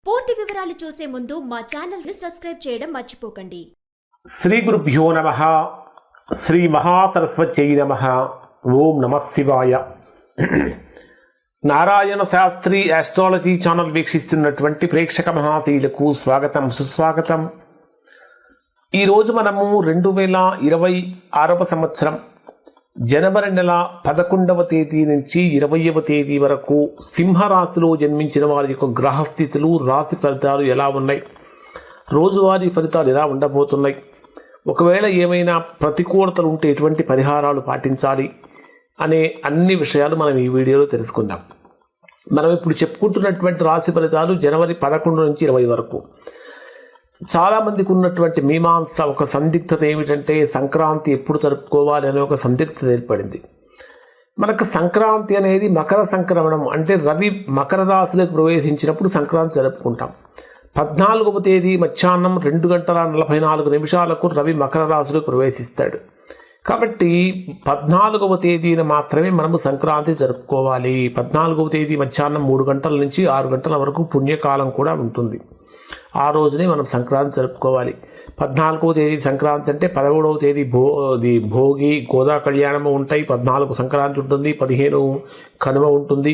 పూర్తి వివరాలు చూసే ముందు మా ఛానల్ ని సబ్స్క్రైబ్ చేయడం మర్చిపోకండి. శ్రీ గురుభ్యో నమః. శ్రీ మహాసరస్వత్యై నమః. ఓం నమః శివాయ. నారాయణ శాస్త్రి ఆస్ట్రాలజీ ఛానల్ వీక్షిస్తున్నటువంటి ప్రేక్షక మహాశీలకు స్వాగతం, సుస్వాగతం. ఈరోజు మనము 2026 సంవత్సరం జనవరి నెల 11వ తేదీ నుంచి 20వ తేదీ వరకు సింహరాశిలో జన్మించిన వారి యొక్క గ్రహస్థితులు, రాశి ఫలితాలు ఎలా ఉన్నాయి, రోజువారీ ఫలితాలు ఎలా ఉండబోతున్నాయి, ఒకవేళ ఏమైనా ప్రతికూలతలు ఉంటే ఎటువంటి పరిహారాలు పాటించాలి అనే అన్ని విషయాలు మనం ఈ వీడియోలో తెలుసుకుందాం. మనం ఇప్పుడు చెప్పుకుంటున్నటువంటి రాశి ఫలితాలు జనవరి 11 నుంచి 20 వరకు. చాలామందికి ఉన్నటువంటి మీమాంస ఒక సందిగ్ధత ఏమిటంటే సంక్రాంతి ఎప్పుడు జరుపుకోవాలి అనే ఒక సందిగ్ధత ఏర్పడింది. మనకు సంక్రాంతి అనేది మకర సంక్రమణం, అంటే రవి మకర రాశిలోకి ప్రవేశించినప్పుడు సంక్రాంతి జరుపుకుంటాం. 14వ తేదీ మధ్యాహ్నం 2:44 రవి మకర రాశిలోకి ప్రవేశిస్తాడు. కాబట్టి 14వ తేదీన మాత్రమే మనము సంక్రాంతి జరుపుకోవాలి. 14వ తేదీ మధ్యాహ్నం 3 గంటల నుంచి 6 గంటల వరకు పుణ్యకాలం కూడా ఉంటుంది. ఆ రోజునే మనం సంక్రాంతి జరుపుకోవాలి. 14వ తేదీ సంక్రాంతి అంటే 13వ తేదీ భోగి, గోదా కళ్యాణము ఉంటాయి. 14 సంక్రాంతి ఉంటుంది, 15 కనుమ ఉంటుంది.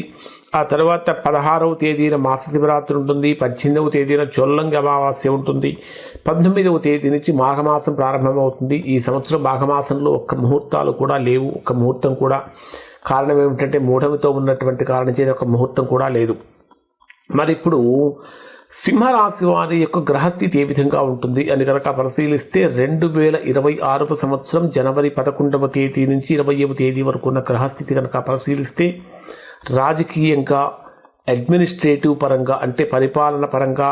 ఆ తర్వాత 16వ తేదీన మాస శివరాత్రి ఉంటుంది, 18వ తేదీన చొల్లంగి అమావాస్య ఉంటుంది, 19వ తేదీ నుంచి మాఘమాసం ప్రారంభమవుతుంది. ఈ సంవత్సరం మాఘమాసంలో ఒక్క ముహూర్తాలు కూడా లేవు, ఒక్క ముహూర్తం కూడా. కారణం ఏమిటంటే మూఢమితో ఉన్నటువంటి కారణం చేత ఒక ముహూర్తం కూడా లేదు. మరి ఇప్పుడు సింహరాశి వారి యొక్క గ్రహస్థితి ఏ విధంగా ఉంటుంది అని కనుక పరిశీలిస్తే 2026 సంవత్సరం జనవరి 11వ తేదీ నుంచి 20వ తేదీ వరకు ఉన్న గ్రహస్థితి కనుక పరిశీలిస్తే రాజకీయంగా, అడ్మినిస్ట్రేటివ్ పరంగా అంటే పరిపాలన పరంగా,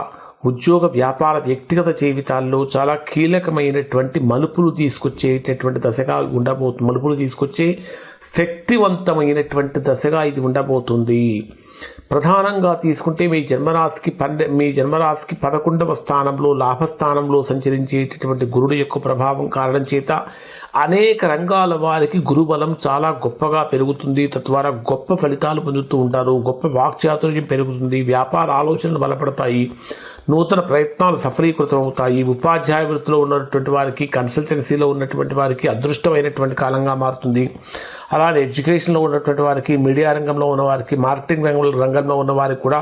ఉద్యోగ వ్యాపార వ్యక్తిగత జీవితాల్లో చాలా కీలకమైనటువంటి మలుపులు తీసుకొచ్చేటటువంటి దశగా ఉండబోతుంది. మలుపులు తీసుకొచ్చే శక్తివంతమైనటువంటి దశగా ఇది ఉండబోతుంది. ప్రధానంగా తీసుకుంటే మీ జన్మరాశికి 11వ స్థానంలో లాభస్థానంలో సంచరించేటటువంటి గురుడు యొక్క ప్రభావం కారణం చేత అనేక రంగాల వారికి గురుబలం చాలా గొప్పగా పెరుగుతుంది. తద్వారా గొప్ప ఫలితాలు పొందుతూ ఉంటారు. గొప్ప వాక్చాతుర్యం పెరుగుతుంది. వ్యాపార ఆలోచనలు బలపడతాయి. నూతన ప్రయత్నాలు సఫలీకృతం అవుతాయి. ఉపాధ్యాయ వృత్తిలో ఉన్నటువంటి వారికి, కన్సల్టెన్సీలో ఉన్నటువంటి వారికి అదృష్టమైనటువంటి కాలంగా మారుతుంది. అలానే ఎడ్యుకేషన్లో ఉన్నటువంటి వారికి, మీడియా రంగంలో ఉన్నవారికి, మార్కెటింగ్ రంగంలో ఉన్న వారికి కూడా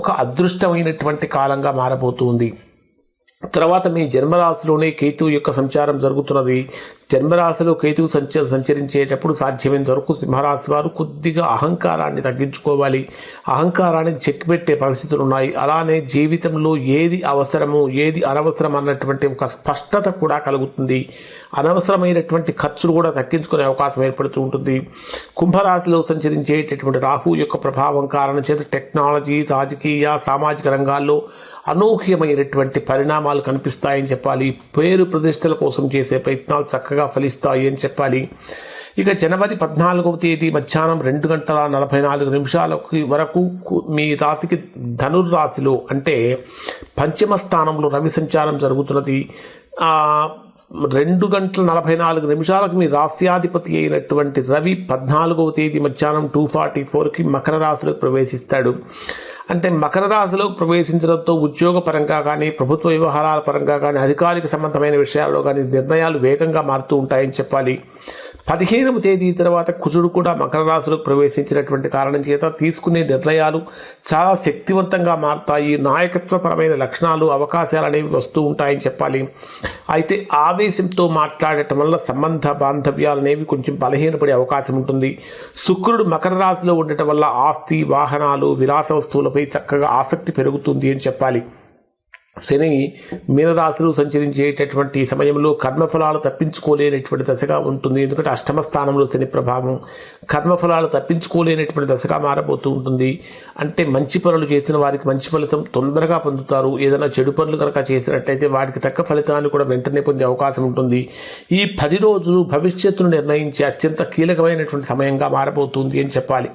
ఒక అదృష్టమైనటువంటి కాలంగా మారబోతుంది. తర్వాత మీ జన్మరాశిలోనే కేతువు యొక్క సంచారం జరుగుతున్నది. జన్మరాశిలో కేతువు సంచరించేటప్పుడు సాధ్యమైనంత వరకు సింహరాశి వారు కొద్దిగా అహంకారాన్ని తగ్గించుకోవాలి. అహంకారాన్ని చెక్ పెట్టే పరిస్థితులు ఉన్నాయి. అలానే జీవితంలో ఏది అవసరము, ఏది అనవసరం అన్నటువంటి ఒక స్పష్టత కూడా కలుగుతుంది. అనవసరమైనటువంటి ఖర్చులు కూడా తగ్గించుకునే అవకాశం ఏర్పడుతూ ఉంటుంది. కుంభరాశిలో సంచరించేటటువంటి రాహు యొక్క ప్రభావం కారణం చేత టెక్నాలజీ, రాజకీయ, సామాజిక రంగాల్లో అనూహ్యమైనటువంటి పరిణామాలు కనిపిస్తాయని చెప్పాలి. పేరు ప్రతిష్టల కోసం చేసే ప్రయత్నాలు చక్కగా ఫలిస్తాయి అని చెప్పాలి. ఇక జనవరి 14వ తేదీ మధ్యాహ్నం 2:44 వరకు మీ రాశికి ధనుర్రాశిలో అంటే పంచమ స్థానంలో రవి సంచారం జరుగుతున్నది. 2:44 మీ రాశ్యాధిపతి అయినటువంటి రవి 14వ తేదీ మధ్యాహ్నం 2:44 మకర రాశిలోకి ప్రవేశిస్తాడు. అంటే మకర రాశిలోకి ప్రవేశించడంతో ఉద్యోగ పరంగా కానీ, ప్రభుత్వ వ్యవహారాల పరంగా కానీ, అధికారిక సంబంధమైన విషయాల్లో కానీ నిర్ణయాలు వేగంగా మారుతూ ఉంటాయని చెప్పాలి. 15వ తేదీ తర్వాత కుజుడు కూడా మకర రాశిలోకి ప్రవేశించినటువంటి కారణం చేత తీసుకునే నిర్ణయాలు చాలా శక్తివంతంగా మారుతాయి. నాయకత్వపరమైన లక్షణాలు, అవకాశాలు అనేవి వస్తూ ఉంటాయని చెప్పాలి. అయితే ఆవేశంతో మాట్లాడటం వల్ల సంబంధ బాంధవ్యాలు అనేవి కొంచెం బలహీనపడే అవకాశం ఉంటుంది. శుక్రుడు మకర రాశిలో ఉండటం వల్ల ఆస్తి, వాహనాలు, విలాస వస్తువులపై చక్కగా ఆసక్తి పెరుగుతుంది అని చెప్పాలి. శని మీనరాశిలో సంచరించేటటువంటి సమయంలో కర్మఫలాలు తప్పించుకోలేనటువంటి దశగా ఉంటుంది. ఎందుకంటే అష్టమ స్థానంలో శని ప్రభావం కర్మఫలాలు తప్పించుకోలేనటువంటి దశగా మారబోతూ ఉంటుంది. అంటే మంచి పనులు చేసిన వారికి మంచి ఫలితం తొందరగా పొందుతారు. ఏదైనా చెడు పనులు కనుక చేసినట్టయితే వాటికి తగ్గ ఫలితాన్ని కూడా వెంటనే పొందే అవకాశం ఉంటుంది. ఈ 10 రోజులు భవిష్యత్తును నిర్ణయించే అత్యంత కీలకమైనటువంటి సమయంగా మారబోతుంది అని చెప్పాలి.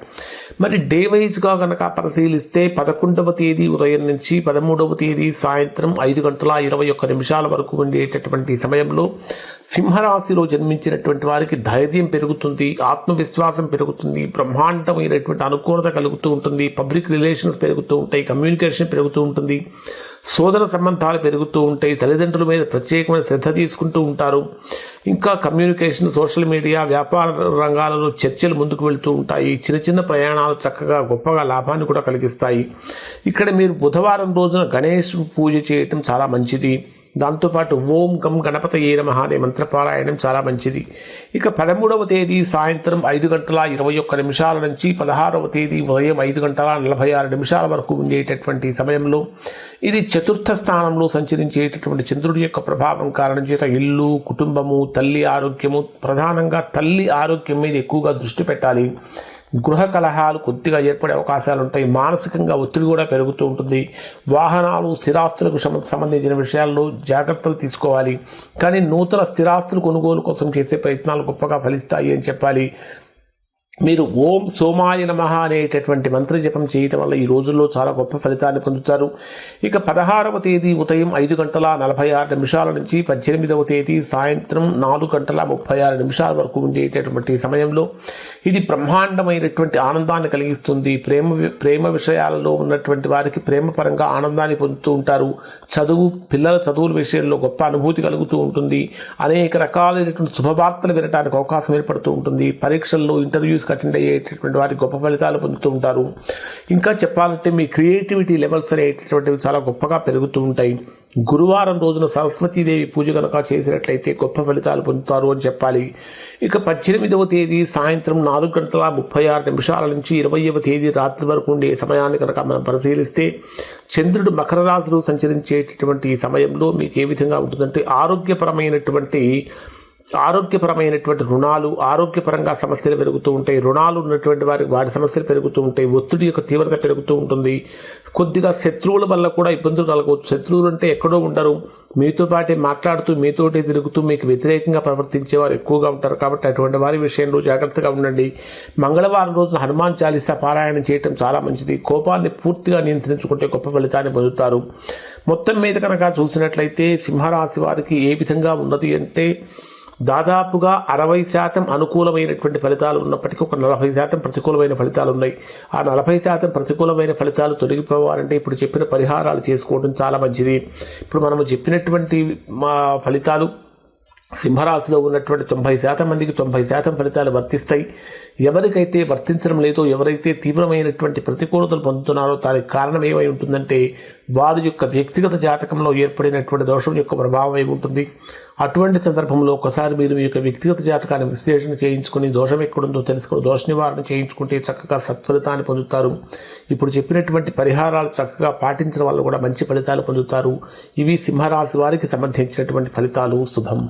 మరి డే వైజ్గా కనుక పరిశీలిస్తే 11వ తేదీ ఉదయం నుంచి 13వ తేదీ సాయంత్రం సాయంత్రం 5:21 వరకు ఉండేటటువంటి సమయంలో సింహరాశిలో జన్మించినటువంటి వారికి ధైర్యం పెరుగుతుంది, ఆత్మవిశ్వాసం పెరుగుతుంది, బ్రహ్మాండమైనటువంటి అనుకూలత కలుగుతూ ఉంటుంది, పబ్లిక్ రిలేషన్స్ పెరుగుతూ ఉంటాయి, కమ్యూనికేషన్ పెరుగుతూ ఉంటుంది, సోదర సంబంధాలు పెరుగుతూ ఉంటాయి, తల్లిదండ్రుల మీద ప్రత్యేకమైన శ్రద్ధ తీసుకుంటూ ఉంటారు. ఇంకా కమ్యూనికేషన్, సోషల్ మీడియా, వ్యాపార రంగాలలో చర్చలు ముందుకు వెళ్తూ ఉంటాయి. చిన్న చిన్న ప్రయాణాలు చక్కగా గొప్పగా లాభాన్ని కూడా కలిగిస్తాయి. ఇక్కడ మీరు బుధవారం రోజున గణేష్ పూజ చేయటం చాలా మంచిది. దాంతోపాటు ఓం గం గణపతయే నమః అనే మంత్రపారాయణం చాలా మంచిది. ఇక 13వ తేదీ సాయంత్రం 5:21 నుంచి 16వ తేదీ ఉదయం 5:46 వరకు ఉండేటటువంటి సమయంలో ఇది చతుర్థ స్థానంలో సంచరించేటటువంటి చంద్రుడి యొక్క ప్రభావం కారణం చేత ఇల్లు, కుటుంబము, తల్లి ఆరోగ్యము, ప్రధానంగా తల్లి ఆరోగ్యం మీద ఎక్కువగా దృష్టి పెట్టాలి. గృహ కలహాలు కొద్దిగా ఏర్పడే అవకాశాలు ఉంటాయి. మానసికంగా ఒత్తిడి కూడా పెరుగుతూ ఉంటుంది. వాహనాలు, స్థిరాస్తులకు సంబంధించిన విషయాల్లో జాగ్రత్తలు తీసుకోవాలి. కానీ నూతన స్థిరాస్తులు కొనుగోలు కోసం చేసే ప్రయత్నాలు గొప్పగా ఫలిస్తాయి అని చెప్పాలి. మీరు ఓం సోమాయ నమః అనేటటువంటి మంత్ర జపం చేయటం వల్ల ఈ రోజుల్లో చాలా గొప్ప ఫలితాన్ని పొందుతారు. ఇక 16వ తేదీ ఉదయం 5:46 నుంచి 18వ తేదీ సాయంత్రం 4:36 వరకు ఉండేటటువంటి సమయంలో ఇది బ్రహ్మాండమైనటువంటి ఆనందాన్ని కలిగిస్తుంది. ప్రేమ విషయాలలో ఉన్నటువంటి వారికి ప్రేమపరంగా ఆనందాన్ని పొందుతూ ఉంటారు. పిల్లల చదువుల విషయంలో గొప్ప అనుభూతి కలుగుతూ ఉంటుంది. అనేక రకాలైనటువంటి శుభవార్తలు వినడానికి అవకాశం ఏర్పడుతూ ఉంటుంది. పరీక్షల్లో, ఇంటర్వ్యూస్ అటెండ్ అయ్యేటటువంటి వారికి గొప్ప ఫలితాలు పొందుతూ ఉంటారు. ఇంకా చెప్పాలంటే మీ క్రియేటివిటీ లెవెల్స్ అనేటటువంటివి చాలా గొప్పగా పెరుగుతూ ఉంటాయి. గురువారం రోజున సరస్వతీదేవి పూజ కనుక చేసినట్లయితే గొప్ప ఫలితాలు పొందుతారు అని చెప్పాలి. ఇక 18వ తేదీ సాయంత్రం 4:36 నుంచి 20వ తేదీ రాత్రి వరకు ఉండే సమయాన్ని కనుక మనం పరిశీలిస్తే చంద్రుడు మకర రాశిలో సంచరించేటటువంటి ఈ సమయంలో మీకు ఏ విధంగా ఉంటుందంటే ఆరోగ్యపరమైనటువంటి రుణాలు, ఆరోగ్యపరంగా సమస్యలు పెరుగుతూ ఉంటాయి. రుణాలు ఉన్నటువంటి వారి సమస్యలు పెరుగుతూ ఉంటాయి. ఒత్తిడి యొక్క తీవ్రత పెరుగుతూ ఉంటుంది. కొద్దిగా శత్రువుల వల్ల కూడా ఇబ్బందులు కలగవచ్చు. శత్రువులు అంటే ఎక్కడో ఉండరు, మీతో పాటే మాట్లాడుతూ, మీతోటే తిరుగుతూ మీకు వ్యతిరేకంగా ప్రవర్తించేవారు ఎక్కువగా ఉంటారు. కాబట్టి అటువంటి వారి విషయంలో జాగ్రత్తగా ఉండండి. మంగళవారం రోజున హనుమాన్ చాలీసా పారాయణం చేయటం చాలా మంచిది. కోపాన్ని పూర్తిగా నియంత్రించుకుంటే గొప్ప ఫలితాన్ని పొందుతారు. మొత్తం మీద కనుక చూసినట్లయితే సింహరాశి వారికి ఏ విధంగా ఉన్నది అంటే దాదాపుగా 60% అనుకూలమైనటువంటి ఫలితాలు ఉన్నప్పటికీ ఒక 40% ప్రతికూలమైన ఫలితాలు ఉన్నాయి. ఆ 40% ప్రతికూలమైన ఫలితాలు తొలగిపోవాలంటే ఇప్పుడు చెప్పిన పరిహారాలు చేసుకోవడం చాలా మంచిది. ఇప్పుడు మనము చెప్పినటువంటి ఫలితాలు సింహరాశిలో ఉన్నటువంటి 90% మందికి 90% ఫలితాలు వర్తిస్తాయి. ఎవరికైతే వర్తించడం లేదో, ఎవరైతే తీవ్రమైనటువంటి ప్రతికూలతలు పొందుతున్నారో దానికి కారణం ఏమై ఉంటుందంటే వారి యొక్క వ్యక్తిగత జాతకంలో ఏర్పడినటువంటి దోషం యొక్క ప్రభావం ఏమి ఉంటుంది. అటువంటి సందర్భంలో ఒకసారి మీరు మీ యొక్క వ్యక్తిగత జాతకాన్ని విశ్లేషణ చేయించుకుని దోషం ఎక్కడుందో తెలుసుకుని దోష నివారణ చేయించుకుంటే చక్కగా సత్ఫలితాన్ని పొందుతారు. ఇప్పుడు చెప్పినటువంటి పరిహారాలు చక్కగా పాటించడం వల్ల కూడా మంచి ఫలితాలు పొందుతారు. ఇవి సింహరాశి వారికి సంబంధించినటువంటి ఫలితాలు. శుభం.